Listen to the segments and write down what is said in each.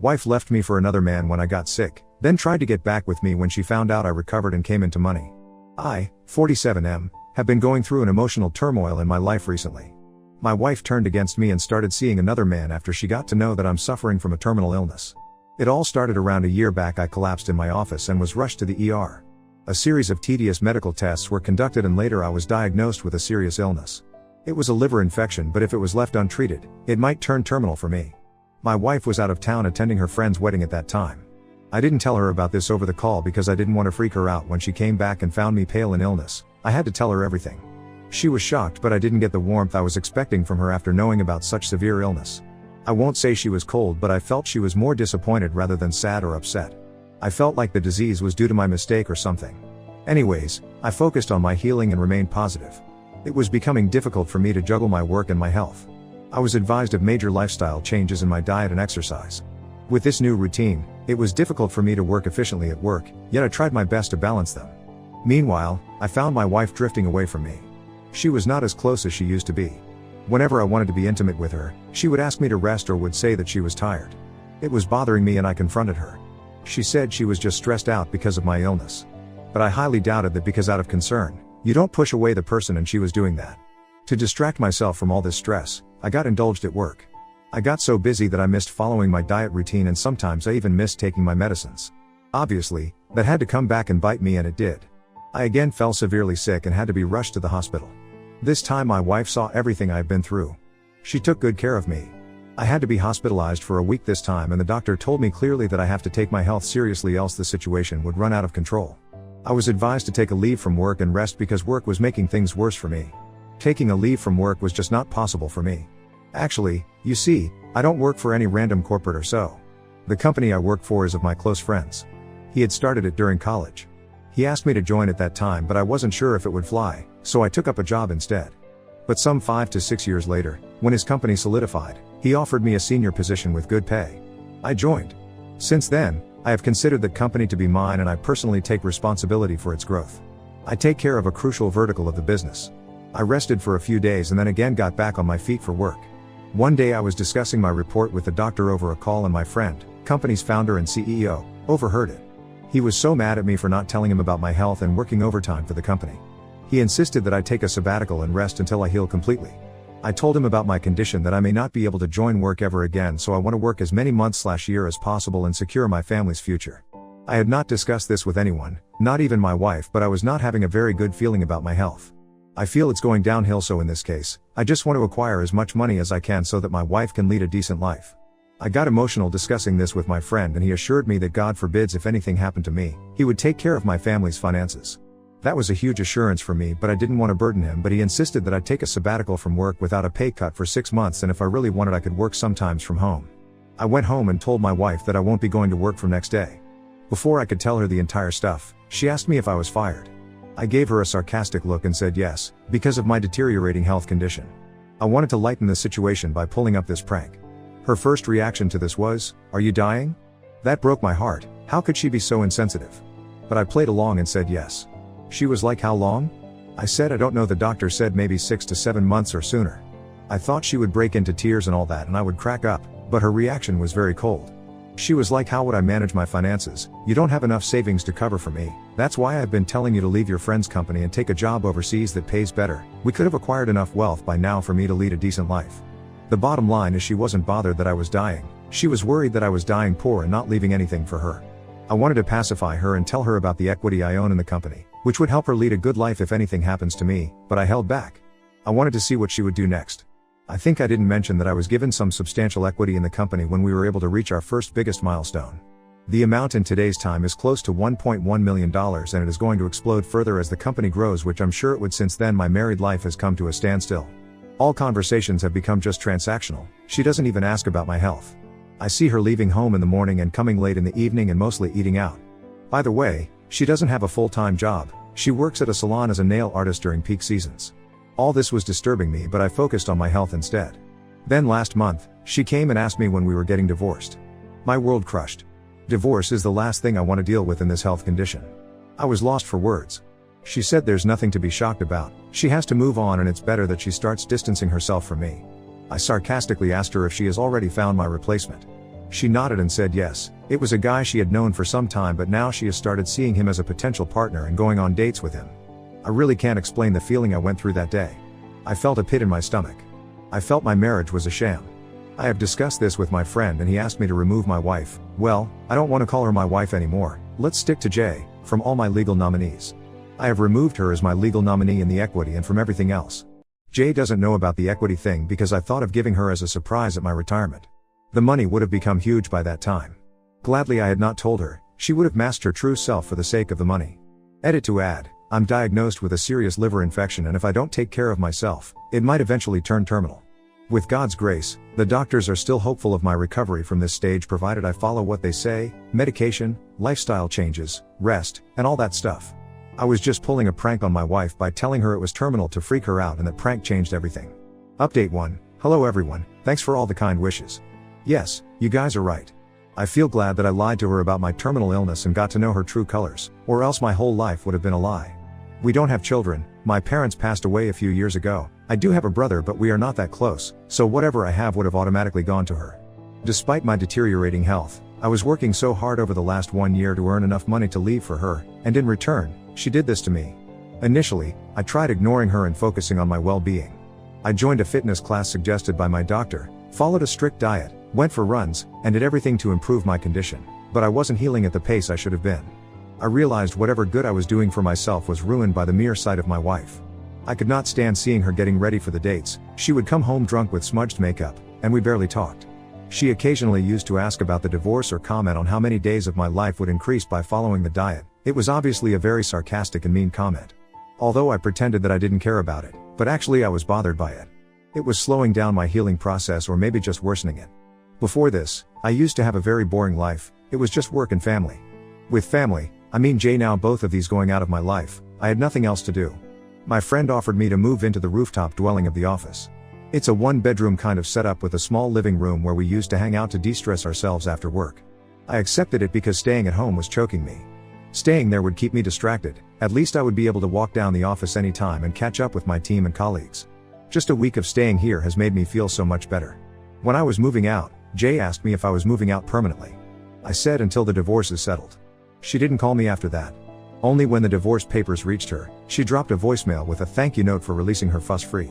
Wife left me for another man when I got sick, then tried to get back with me when she found out I recovered and came into money. I, 47M, have been going through an emotional turmoil in my life recently. My wife turned against me and started seeing another man after she got to know that I'm suffering from a terminal illness. It all started around a year back. I collapsed in my office and was rushed to the ER. A series of tedious medical tests were conducted and later I was diagnosed with a serious illness. It was a liver infection, but if it was left untreated, it might turn terminal for me. My wife was out of town attending her friend's wedding at that time. I didn't tell her about this over the call because I didn't want to freak her out when she came back and found me pale in illness. I had to tell her everything. She was shocked, but I didn't get the warmth I was expecting from her after knowing about such severe illness. I won't say she was cold, but I felt she was more disappointed rather than sad or upset. I felt like the disease was due to my mistake or something. Anyways, I focused on my healing and remained positive. It was becoming difficult for me to juggle my work and my health. I was advised of major lifestyle changes in my diet and exercise. With this new routine, it was difficult for me to work efficiently at work, yet I tried my best to balance them. Meanwhile, I found my wife drifting away from me. She was not as close as she used to be. Whenever I wanted to be intimate with her, she would ask me to rest or would say that she was tired. It was bothering me and I confronted her. She said she was just stressed out because of my illness. But I highly doubted that because out of concern, you don't push away the person, and she was doing that. To distract myself from all this stress, I got indulged at work. I got so busy that I missed following my diet routine, and sometimes I even missed taking my medicines. Obviously, that had to come back and bite me, and it did. I again fell severely sick and had to be rushed to the hospital. This time my wife saw everything I've been through. She took good care of me. I had to be hospitalized for a week this time, and the doctor told me clearly that I have to take my health seriously, else the situation would run out of control. I was advised to take a leave from work and rest because work was making things worse for me. Taking a leave from work was just not possible for me. Actually, you see, I don't work for any random corporate or so. The company I work for is of my close friends. He had started it during college. He asked me to join at that time, but I wasn't sure if it would fly, so I took up a job instead. But some 5 to 6 years later, when his company solidified, he offered me a senior position with good pay. I joined. Since then, I have considered that company to be mine, and I personally take responsibility for its growth. I take care of a crucial vertical of the business. I rested for a few days and then again got back on my feet for work. One day I was discussing my report with the doctor over a call, and my friend, company's founder and CEO, overheard it. He was so mad at me for not telling him about my health and working overtime for the company. He insisted that I take a sabbatical and rest until I heal completely. I told him about my condition, that I may not be able to join work ever again, so I want to work as many months/year as possible and secure my family's future. I had not discussed this with anyone, not even my wife, but I was not having a very good feeling about my health. I feel it's going downhill, so in this case, I just want to acquire as much money as I can so that my wife can lead a decent life. I got emotional discussing this with my friend, and he assured me that God forbids if anything happened to me, he would take care of my family's finances. That was a huge assurance for me, but I didn't want to burden him, but he insisted that I take a sabbatical from work without a pay cut for 6 months, and if I really wanted I could work sometimes from home. I went home and told my wife that I won't be going to work from next day. Before I could tell her the entire stuff, she asked me if I was fired. I gave her a sarcastic look and said yes, because of my deteriorating health condition. I wanted to lighten the situation by pulling up this prank. Her first reaction to this was, "Are you dying?" That broke my heart. How could she be so insensitive? But I played along and said yes. She was like, "How long?" I said, "I don't know, the doctor said maybe 6 to 7 months or sooner." I thought she would break into tears and all that, and I would crack up, but her reaction was very cold. She was like, "How would I manage my finances? You don't have enough savings to cover for me. That's why I've been telling you to leave your friend's company and take a job overseas that pays better. We could have acquired enough wealth by now for me to lead a decent life." The bottom line is she wasn't bothered that I was dying. She was worried that I was dying poor and not leaving anything for her. I wanted to pacify her and tell her about the equity I own in the company, which would help her lead a good life if anything happens to me, but I held back. I wanted to see what she would do next. I think I didn't mention that I was given some substantial equity in the company when we were able to reach our first biggest milestone. The amount in today's time is close to $1.1 million, and it is going to explode further as the company grows, which I'm sure it would. Since then, my married life has come to a standstill. All conversations have become just transactional. She doesn't even ask about my health. I see her leaving home in the morning and coming late in the evening and mostly eating out. By the way, she doesn't have a full-time job. She works at a salon as a nail artist during peak seasons. All this was disturbing me, but I focused on my health instead. Then last month, she came and asked me when we were getting divorced. My world crushed. Divorce is the last thing I want to deal with in this health condition. I was lost for words. She said there's nothing to be shocked about. She has to move on, and it's better that she starts distancing herself from me. I sarcastically asked her if she has already found my replacement. She nodded and said yes. It was a guy she had known for some time, but now she has started seeing him as a potential partner and going on dates with him. I really can't explain the feeling I went through that day. I felt a pit in my stomach. I felt my marriage was a sham. I have discussed this with my friend and he asked me to remove my wife. Well, I don't want to call her my wife anymore. Let's stick to J, from all my legal nominees. I have removed her as my legal nominee in the equity and from everything else. J doesn't know about the equity thing because I thought of giving her as a surprise at my retirement. The money would have become huge by that time. Gladly I had not told her, she would have masked her true self for the sake of the money. Edit to add, I'm diagnosed with a serious liver infection and if I don't take care of myself, it might eventually turn terminal. With God's grace, the doctors are still hopeful of my recovery from this stage provided I follow what they say, medication, lifestyle changes, rest, and all that stuff. I was just pulling a prank on my wife by telling her it was terminal to freak her out and that prank changed everything. Update 1. Hello everyone, thanks for all the kind wishes. Yes, you guys are right. I feel glad that I lied to her about my terminal illness and got to know her true colors, or else my whole life would have been a lie. We don't have children, my parents passed away a few years ago. I do have a brother but we are not that close, so whatever I have would have automatically gone to her. Despite my deteriorating health, I was working so hard over the last 1 year to earn enough money to leave for her, and in return, she did this to me. Initially, I tried ignoring her and focusing on my well-being. I joined a fitness class suggested by my doctor, followed a strict diet, went for runs, and did everything to improve my condition, but I wasn't healing at the pace I should have been. I realized whatever good I was doing for myself was ruined by the mere sight of my wife. I could not stand seeing her getting ready for the dates. She would come home drunk with smudged makeup, and we barely talked. She occasionally used to ask about the divorce or comment on how many days of my life would increase by following the diet. It was obviously a very sarcastic and mean comment. Although I pretended that I didn't care about it, but actually I was bothered by it. It was slowing down my healing process or maybe just worsening it. Before this, I used to have a very boring life. It was just work and family. With family, I mean Jay. Now both of these going out of my life, I had nothing else to do. My friend offered me to move into the rooftop dwelling of the office. It's a one-bedroom kind of setup with a small living room where we used to hang out to de-stress ourselves after work. I accepted it because staying at home was choking me. Staying there would keep me distracted, at least I would be able to walk down the office anytime and catch up with my team and colleagues. Just a week of staying here has made me feel so much better. When I was moving out, Jay asked me if I was moving out permanently. I said until the divorce is settled. She didn't call me after that. Only when the divorce papers reached her, she dropped a voicemail with a thank you note for releasing her fuss-free.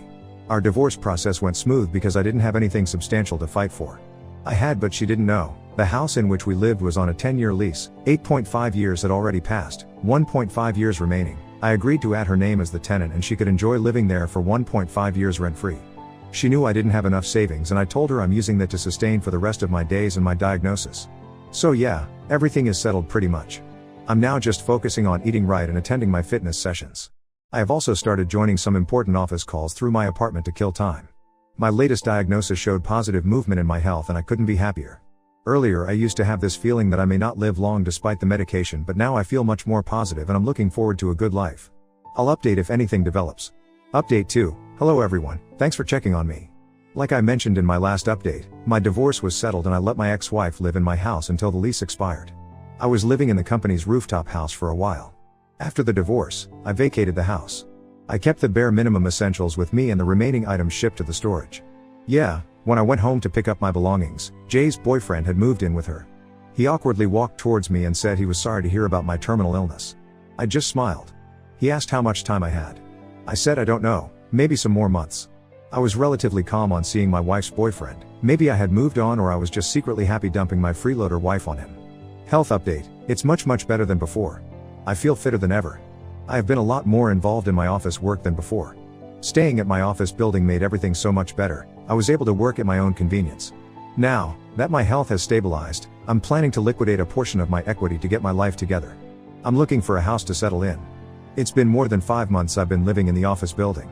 Our divorce process went smooth because I didn't have anything substantial to fight for. I had, but she didn't know. The house in which we lived was on a 10-year lease, 8.5 years had already passed, 1.5 years remaining. I agreed to add her name as the tenant and she could enjoy living there for 1.5 years rent-free. She knew I didn't have enough savings and I told her I'm using that to sustain for the rest of my days and my diagnosis. So yeah, everything is settled pretty much. I'm now just focusing on eating right and attending my fitness sessions. I have also started joining some important office calls through my apartment to kill time. My latest diagnosis showed positive movement in my health and I couldn't be happier. Earlier I used to have this feeling that I may not live long despite the medication, but now I feel much more positive and I'm looking forward to a good life. I'll update if anything develops. Update 2. Hello everyone, thanks for checking on me. Like I mentioned in my last update, my divorce was settled and I let my ex-wife live in my house until the lease expired. I was living in the company's rooftop house for a while. After the divorce, I vacated the house. I kept the bare minimum essentials with me and the remaining items shipped to the storage. Yeah, when I went home to pick up my belongings, Jay's boyfriend had moved in with her. He awkwardly walked towards me and said he was sorry to hear about my terminal illness. I just smiled. He asked how much time I had. I said I don't know, maybe some more months. I was relatively calm on seeing my wife's boyfriend. Maybe I had moved on or I was just secretly happy dumping my freeloader wife on him. Health update, it's much better than before. I feel fitter than ever. I have been a lot more involved in my office work than before. Staying at my office building made everything so much better. I was able to work at my own convenience. Now that my health has stabilized, I'm planning to liquidate a portion of my equity to get my life together. I'm looking for a house to settle in. It's been more than 5 months I've been living in the office building.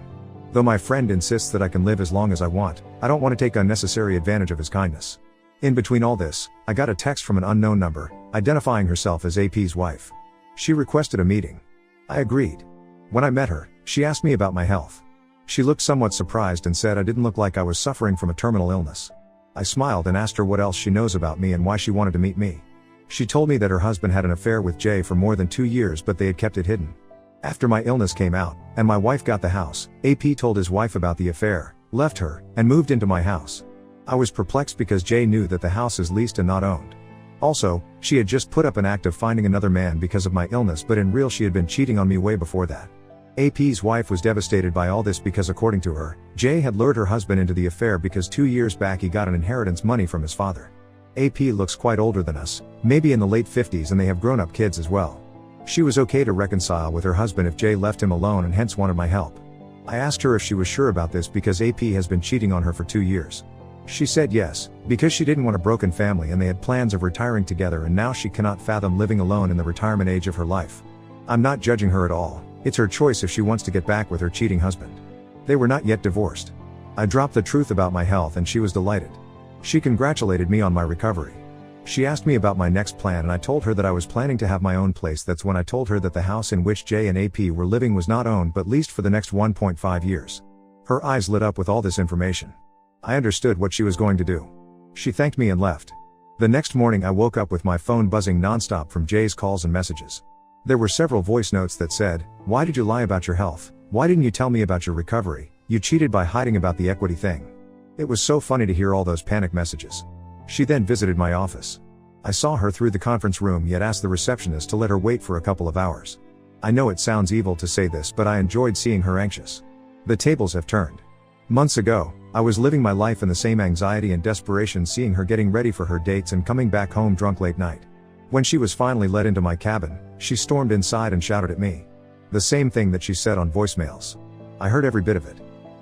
Though my friend insists that I can live as long as I want, I don't want to take unnecessary advantage of his kindness. In between all this, I got a text from an unknown number, identifying herself as AP's wife. She requested a meeting. I agreed. When I met her, she asked me about my health. She looked somewhat surprised and said I didn't look like I was suffering from a terminal illness. I smiled and asked her what else she knows about me and why she wanted to meet me. She told me that her husband had an affair with Jay for more than 2 years, but they had kept it hidden. After my illness came out, and my wife got the house, AP told his wife about the affair, left her, and moved into my house. I was perplexed because Jay knew that the house is leased and not owned. Also, she had just put up an act of finding another man because of my illness, but in real she had been cheating on me way before that. AP's wife was devastated by all this because according to her, Jay had lured her husband into the affair because 2 years back he got an inheritance money from his father. AP looks quite older than us, maybe in the late 50s, and they have grown-up kids as well. She was okay to reconcile with her husband if Jay left him alone and hence wanted my help. I asked her if she was sure about this because AP has been cheating on her for 2 years. She said yes, because she didn't want a broken family and they had plans of retiring together, and now she cannot fathom living alone in the retirement age of her life. I'm not judging her at all, it's her choice if she wants to get back with her cheating husband. They were not yet divorced. I dropped the truth about my health and she was delighted. She congratulated me on my recovery. She asked me about my next plan and I told her that I was planning to have my own place. That's when I told her that the house in which Jay and AP were living was not owned but leased for the next 1.5 years. Her eyes lit up with all this information. I understood what she was going to do. She thanked me and left. The next morning I woke up with my phone buzzing nonstop from Jay's calls and messages. There were several voice notes that said, "Why did you lie about your health? Why didn't you tell me about your recovery? You cheated by hiding about the equity thing." It was so funny to hear all those panic messages. She then visited my office. I saw her through the conference room yet asked the receptionist to let her wait for a couple of hours. I know it sounds evil to say this, but I enjoyed seeing her anxious. The tables have turned. Months ago, I was living my life in the same anxiety and desperation, seeing her getting ready for her dates and coming back home drunk late night. When she was finally let into my cabin, she stormed inside and shouted at me. The same thing that she said on voicemails. I heard every bit of it.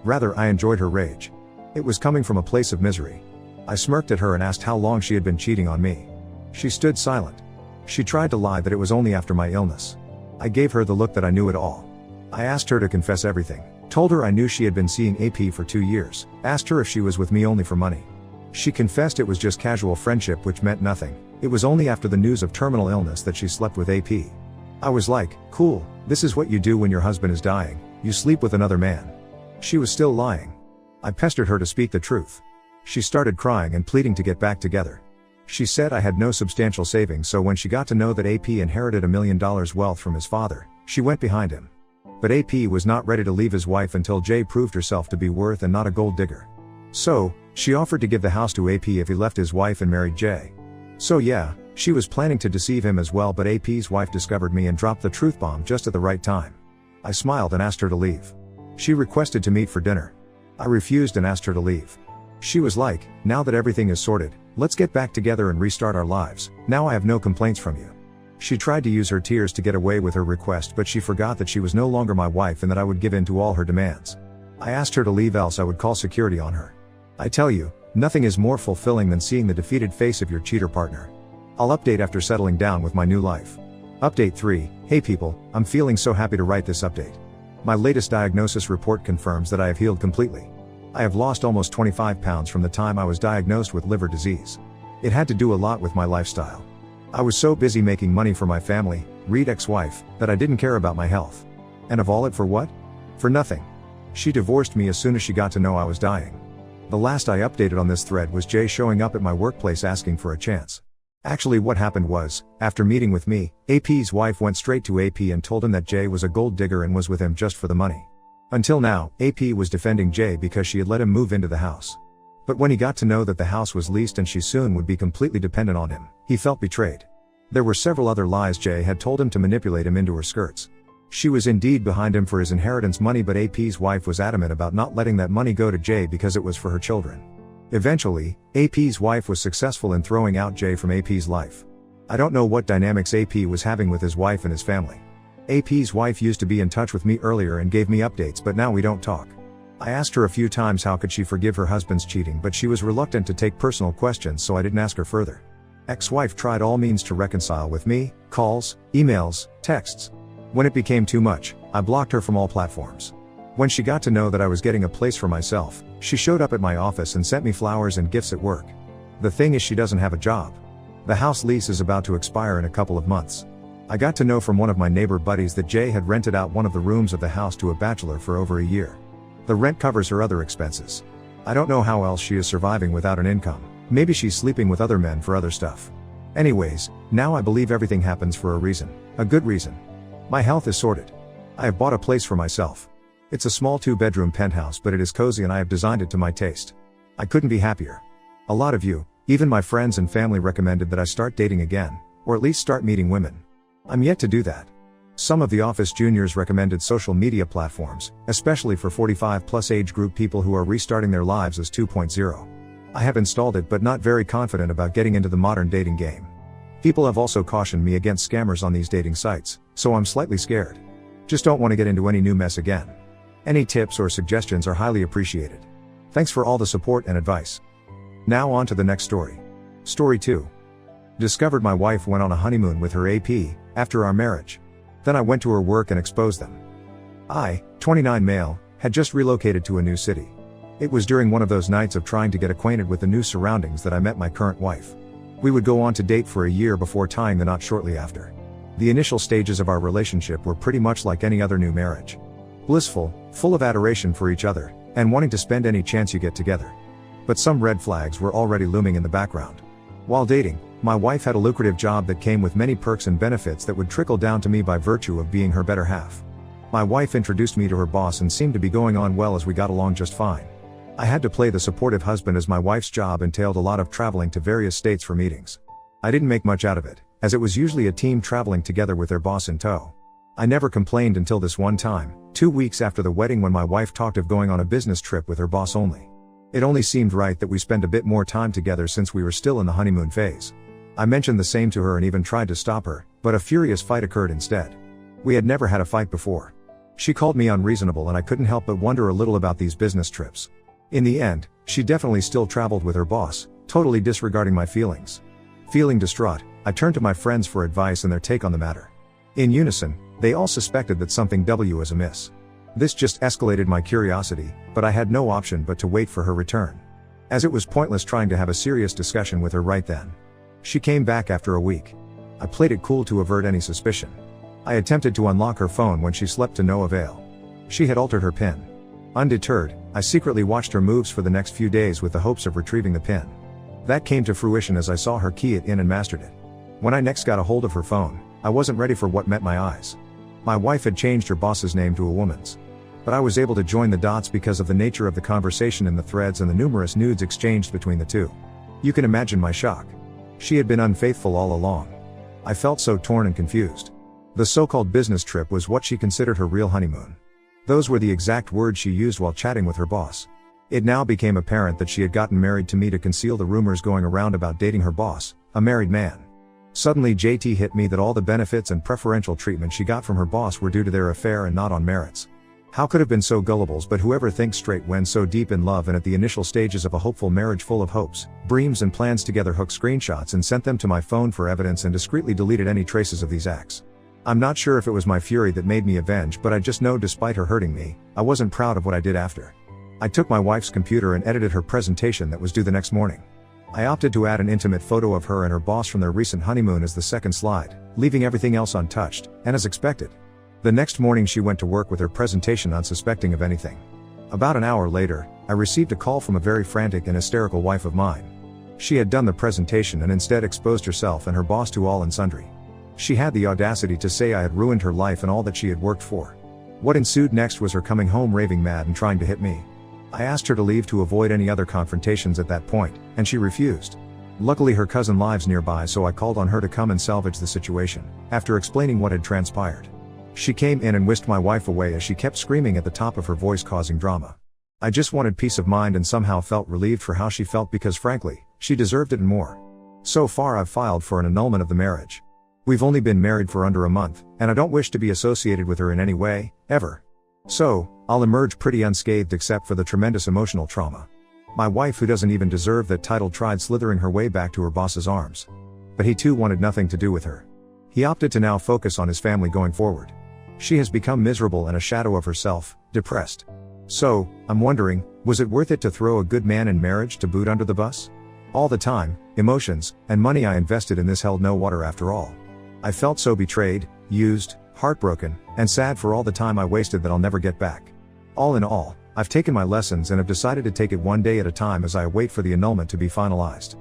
Rather, I enjoyed her rage. It was coming from a place of misery. I smirked at her and asked how long she had been cheating on me. She stood silent. She tried to lie that it was only after my illness. I gave her the look that I knew it all. I asked her to confess everything. Told her I knew she had been seeing AP for 2 years, asked her if she was with me only for money. She confessed it was just casual friendship, which meant nothing. It was only after the news of terminal illness that she slept with AP. I was like, cool, this is what you do when your husband is dying, you sleep with another man. She was still lying. I pestered her to speak the truth. She started crying and pleading to get back together. She said I had no substantial savings, so when she got to know that AP inherited $1 million wealth from his father, she went behind him. But AP was not ready to leave his wife until Jay proved herself to be worth and not a gold digger. So, she offered to give the house to AP if he left his wife and married Jay. So yeah, she was planning to deceive him as well, but AP's wife discovered me and dropped the truth bomb just at the right time. I smiled and asked her to leave. She requested to meet for dinner. I refused and asked her to leave. She was like, now that everything is sorted, let's get back together and restart our lives, now I have no complaints from you. She tried to use her tears to get away with her request, but she forgot that she was no longer my wife and that I would give in to all her demands. I asked her to leave, else I would call security on her. I tell you, nothing is more fulfilling than seeing the defeated face of your cheater partner. I'll update after settling down with my new life. Update 3, hey people, I'm feeling so happy to write this update. My latest diagnosis report confirms that I have healed completely. I have lost almost 25 pounds from the time I was diagnosed with liver disease. It had to do a lot with my lifestyle. I was so busy making money for my family, read ex-wife, that I didn't care about my health. And of all it for what? For nothing. She divorced me as soon as she got to know I was dying. The last I updated on this thread was Jay showing up at my workplace asking for a chance. Actually, what happened was, after meeting with me, AP's wife went straight to AP and told him that Jay was a gold digger and was with him just for the money. Until now, AP was defending Jay because she had let him move into the house. But when he got to know that the house was leased and she soon would be completely dependent on him, he felt betrayed. There were several other lies Jay had told him to manipulate him into her skirts. She was indeed behind him for his inheritance money, but AP's wife was adamant about not letting that money go to Jay because it was for her children. Eventually, AP's wife was successful in throwing out Jay from AP's life. I don't know what dynamics AP was having with his wife and his family. AP's wife used to be in touch with me earlier and gave me updates, but now we don't talk. I asked her a few times how could she forgive her husband's cheating, but she was reluctant to take personal questions, so I didn't ask her further. Ex-wife tried all means to reconcile with me, calls, emails, texts. When it became too much, I blocked her from all platforms. When she got to know that I was getting a place for myself, she showed up at my office and sent me flowers and gifts at work. The thing is, she doesn't have a job. The house lease is about to expire in a couple of months. I got to know from one of my neighbor buddies that Jay had rented out one of the rooms of the house to a bachelor for over a year. The rent covers her other expenses. I don't know how else she is surviving without an income. Maybe she's sleeping with other men for other stuff. Anyways, now I believe everything happens for a reason. A good reason. My health is sorted. I have bought a place for myself. It's a small 2-bedroom penthouse, but it is cozy and I have designed it to my taste. I couldn't be happier. A lot of you, even my friends and family, recommended that I start dating again, or at least start meeting women. I'm yet to do that. Some of the office juniors recommended social media platforms, especially for 45+ age group people who are restarting their lives as 2.0. I have installed it but not very confident about getting into the modern dating game. People have also cautioned me against scammers on these dating sites, so I'm slightly scared. Just don't want to get into any new mess again. Any tips or suggestions are highly appreciated. Thanks for all the support and advice. Now on to the next story. Story 2. Discovered my wife went on a honeymoon with her AP, after our marriage. Then I went to her work and exposed them. I, 29 male, had just relocated to a new city. It was during one of those nights of trying to get acquainted with the new surroundings that I met my current wife. We would go on to date for a year before tying the knot shortly after. The initial stages of our relationship were pretty much like any other new marriage. Blissful, full of adoration for each other, and wanting to spend any chance you get together. But some red flags were already looming in the background. While dating, my wife had a lucrative job that came with many perks and benefits that would trickle down to me by virtue of being her better half. My wife introduced me to her boss and seemed to be going on well as we got along just fine. I had to play the supportive husband as my wife's job entailed a lot of traveling to various states for meetings. I didn't make much out of it, as it was usually a team traveling together with their boss in tow. I never complained until this one time, 2 weeks after the wedding, when my wife talked of going on a business trip with her boss only. It only seemed right that we spend a bit more time together since we were still in the honeymoon phase. I mentioned the same to her and even tried to stop her, but a furious fight occurred instead. We had never had a fight before. She called me unreasonable and I couldn't help but wonder a little about these business trips. In the end, she definitely still traveled with her boss, totally disregarding my feelings. Feeling distraught, I turned to my friends for advice and their take on the matter. In unison, they all suspected that something was amiss. This just escalated my curiosity, but I had no option but to wait for her return. As it was pointless trying to have a serious discussion with her right then. She came back after a week. I played it cool to avert any suspicion. I attempted to unlock her phone when she slept to no avail. She had altered her PIN. Undeterred, I secretly watched her moves for the next few days with the hopes of retrieving the PIN. That came to fruition as I saw her key it in and mastered it. When I next got a hold of her phone, I wasn't ready for what met my eyes. My wife had changed her boss's name to a woman's. But I was able to join the dots because of the nature of the conversation in the threads and the numerous nudes exchanged between the two. You can imagine my shock. She had been unfaithful all along. I felt so torn and confused. The so-called business trip was what she considered her real honeymoon. Those were the exact words she used while chatting with her boss. It now became apparent that she had gotten married to me to conceal the rumors going around about dating her boss, a married man. Suddenly JT hit me that all the benefits and preferential treatment she got from her boss were due to their affair and not on merits. How could have been so gullibles, but whoever thinks straight when so deep in love and at the initial stages of a hopeful marriage full of hopes, dreams and plans together took screenshots and sent them to my phone for evidence and discreetly deleted any traces of these acts. I'm not sure if it was my fury that made me avenge, but I just know despite her hurting me, I wasn't proud of what I did after. I took my wife's computer and edited her presentation that was due the next morning. I opted to add an intimate photo of her and her boss from their recent honeymoon as the second slide, leaving everything else untouched, and as expected. The next morning she went to work with her presentation unsuspecting of anything. About an hour later, I received a call from a very frantic and hysterical wife of mine. She had done the presentation and instead exposed herself and her boss to all and sundry. She had the audacity to say I had ruined her life and all that she had worked for. What ensued next was her coming home raving mad and trying to hit me. I asked her to leave to avoid any other confrontations at that point, and she refused. Luckily her cousin lives nearby, so I called on her to come and salvage the situation, after explaining what had transpired. She came in and whisked my wife away as she kept screaming at the top of her voice, causing drama. I just wanted peace of mind and somehow felt relieved for how she felt because frankly, she deserved it and more. So far I've filed for an annulment of the marriage. We've only been married for under a month, and I don't wish to be associated with her in any way, ever. So, I'll emerge pretty unscathed except for the tremendous emotional trauma. My wife, who doesn't even deserve that title, tried slithering her way back to her boss's arms. But he too wanted nothing to do with her. He opted to now focus on his family going forward. She has become miserable and a shadow of herself, depressed. So, I'm wondering, was it worth it to throw a good man in marriage to boot under the bus? All the time, emotions, and money I invested in this held no water after all. I felt so betrayed, used, heartbroken, and sad for all the time I wasted that I'll never get back. All in all, I've taken my lessons and have decided to take it one day at a time as I wait for the annulment to be finalized.